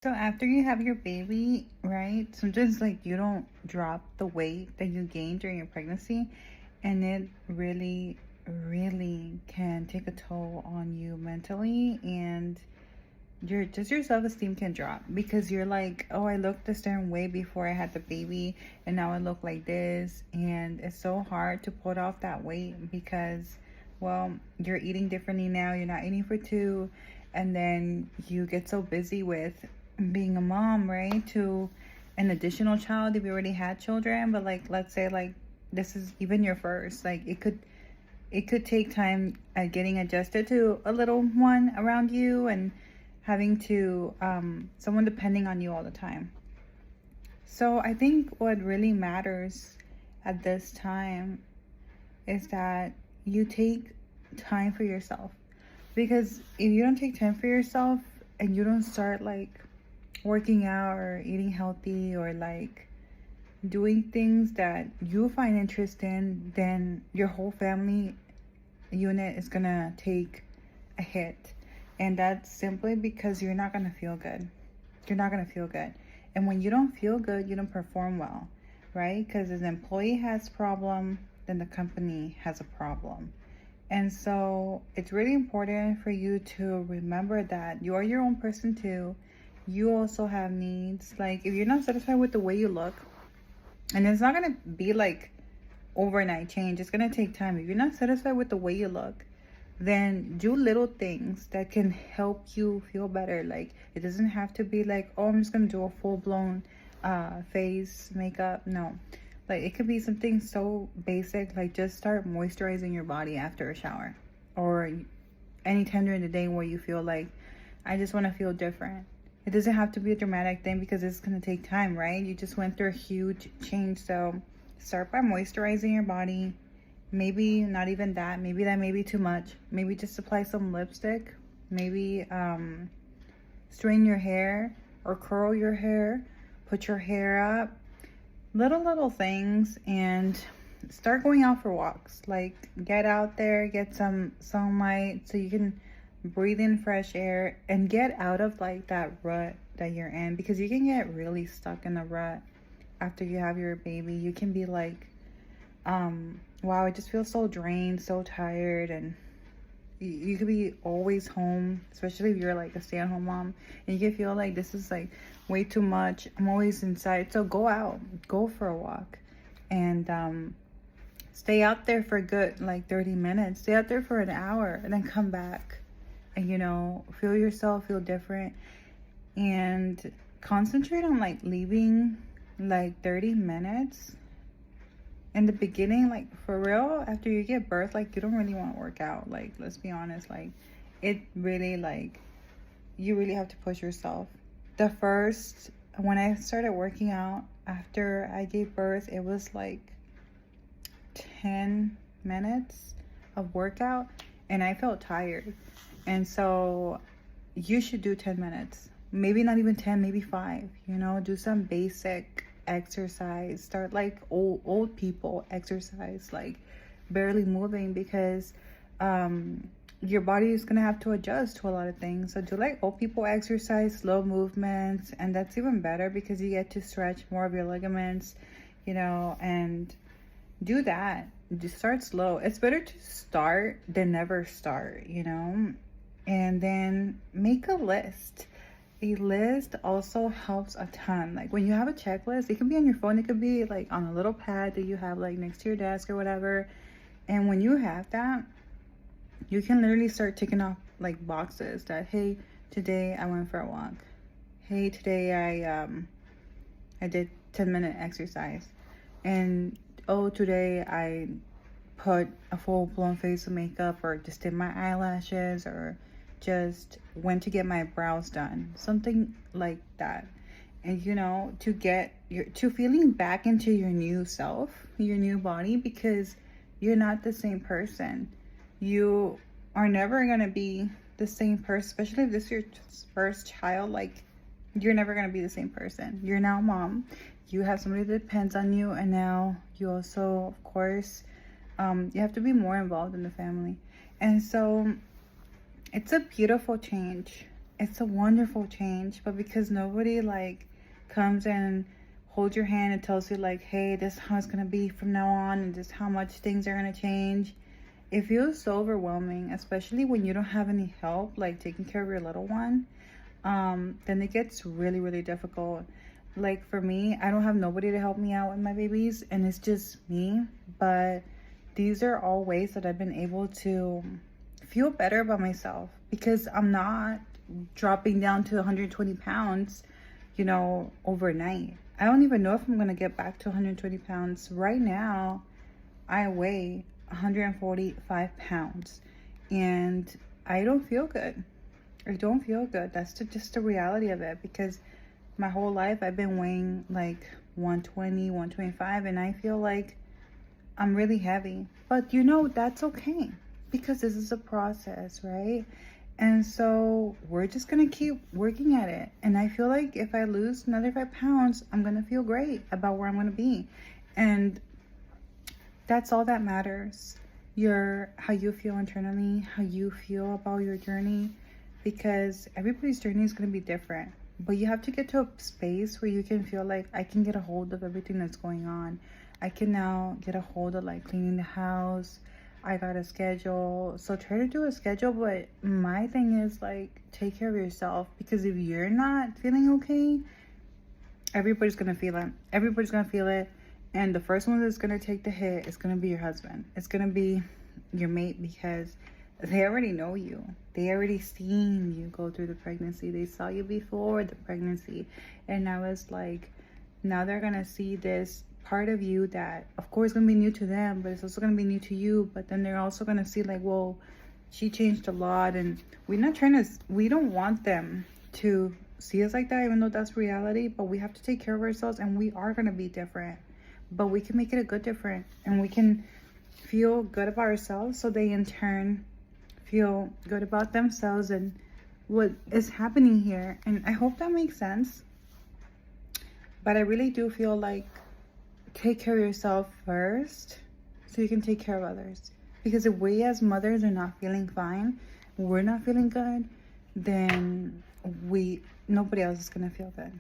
So after you have your baby, right? Sometimes like you don't drop the weight that you gained during your pregnancy, and it really, really can take a toll on you mentally, and your self-esteem can drop because you're like, oh, I looked a certain way before I had the baby, and now I look like this, and it's so hard to put off that weight because, well, you're eating differently now. You're not eating for two, and then you get so busy with being a mom, right? To an additional child if you already had children, but like let's say like this is even your first, like it could take time at getting adjusted to a little one around you and having to someone depending on you all the time. So I think what really matters at this time is that you take time for yourself, because if you don't take time for yourself and you don't start like working out or eating healthy or like doing things that you find interest in, then your whole family unit is gonna take a hit. And that's simply because you're not gonna feel good. You're not gonna feel good. And when you don't feel good, you don't perform well, right? Because if the employee has a problem, then the company has a problem. And so it's really important for you to remember that you are your own person too. You also have needs. Like if you're not satisfied with the way you look, and it's not gonna be like overnight change, it's gonna take time. If you're not satisfied with the way you look, then do little things that can help you feel better. Like it doesn't have to be like, oh, I'm just gonna do a full-blown face makeup. No, like it could be something so basic, like just start moisturizing your body after a shower, or any time during the day where you feel like, I just want to feel different. It doesn't have to be a dramatic thing because it's going to take time, right? You just went through a huge change. So start by moisturizing your body. Maybe not even that. Maybe that may be too much. Maybe just apply some lipstick. Maybe straighten your hair or curl your hair. Put your hair up. Little things, and start going out for walks. Like get out there, get some sunlight so you can breathe in fresh air and get out of like that rut that you're in, because you can get really stuck in a rut after you have your baby. You can be like, wow, I just feel so drained, so tired, and you could be always home, especially if you're like a stay-at-home mom, and you can feel like this is like way too much. I'm always inside. So go out, go for a walk, and stay out there for good like 30 minutes. Stay out there for an hour and then come back and feel yourself, feel different, and concentrate on like leaving like 30 minutes in the beginning. Like for real, after you give birth, like you don't really want to work out. Like let's be honest, like it really, like you really have to push yourself. When I started working out after I gave birth, it was like 10 minutes of workout and I felt tired. And so you should do 10 minutes, maybe not even 10, maybe 5. Do some basic exercise. Start like old people exercise, like barely moving, because your body is gonna have to adjust to a lot of things. So do like old people exercise, slow movements, and that's even better because you get to stretch more of your ligaments, and do that. Just start slow. It's better to start than never start, and then make a list. A list also helps a ton. Like when you have a checklist, it can be on your phone, it could be like on a little pad that you have like next to your desk or whatever. And when you have that, you can literally start ticking off like boxes that, hey, today I went for a walk. Hey, today I did 10-minute exercise. And oh, today I put a full-blown face of makeup, or just did my eyelashes, or just went to get my brows done, something like that. And to get to feeling back into your new self, your new body, because you're not the same person. You are never going to be the same person, especially if this is your first child. Like you're never going to be the same person. You're now mom, you have somebody that depends on you, and now you also, of course, you have to be more involved in the family. And so it's a beautiful change. it's a wonderful change. But because nobody like comes and holds your hand and tells you like, hey, this is how it's gonna be from now on, and this is how much things are gonna change, it feels so overwhelming, especially when you don't have any help like taking care of your little one. Then it gets really, really difficult. Like for me, I don't have nobody to help me out with my babies, and it's just me. But these are all ways that I've been able to feel better about myself, because I'm not dropping down to 120 pounds, overnight. I don't even know if I'm gonna get back to 120 pounds. Right now, I weigh 145 pounds, and I don't feel good. I don't feel good. That's just the reality of it, because my whole life I've been weighing like 120, 125, and I feel like I'm really heavy. But that's okay, because this is a process, right? And so we're just gonna keep working at it. And I feel like if I lose another 5 pounds, I'm gonna feel great about where I'm gonna be. And that's all that matters. How you feel internally, how you feel about your journey, because everybody's journey is going to be different. But you have to get to a space where you can feel like, I can get a hold of everything that's going on. I can now get a hold of like cleaning the house. I got a schedule. So try to do a schedule. But my thing is like, take care of yourself, because if you're not feeling okay, everybody's going to feel it. Everybody's going to feel it. And the first one that's going to take the hit is going to be your husband. It's going to be your mate, because they already know you. They already seen you go through the pregnancy. They saw you before the pregnancy. And now it's like, now they're going to see this part of you that, of course, is going to be new to them, but it's also going to be new to you. But then they're also going to see like, whoa, she changed a lot. And we don't want them to see us like that, even though that's reality. But we have to take care of ourselves, and we are going to be different. But we can make it a good different, and we can feel good about ourselves, so they in turn feel good about themselves and what is happening here. And I hope that makes sense. But I really do feel like, take care of yourself first so you can take care of others. Because if we as mothers are not feeling fine, we're not feeling good, then nobody else is gonna feel good.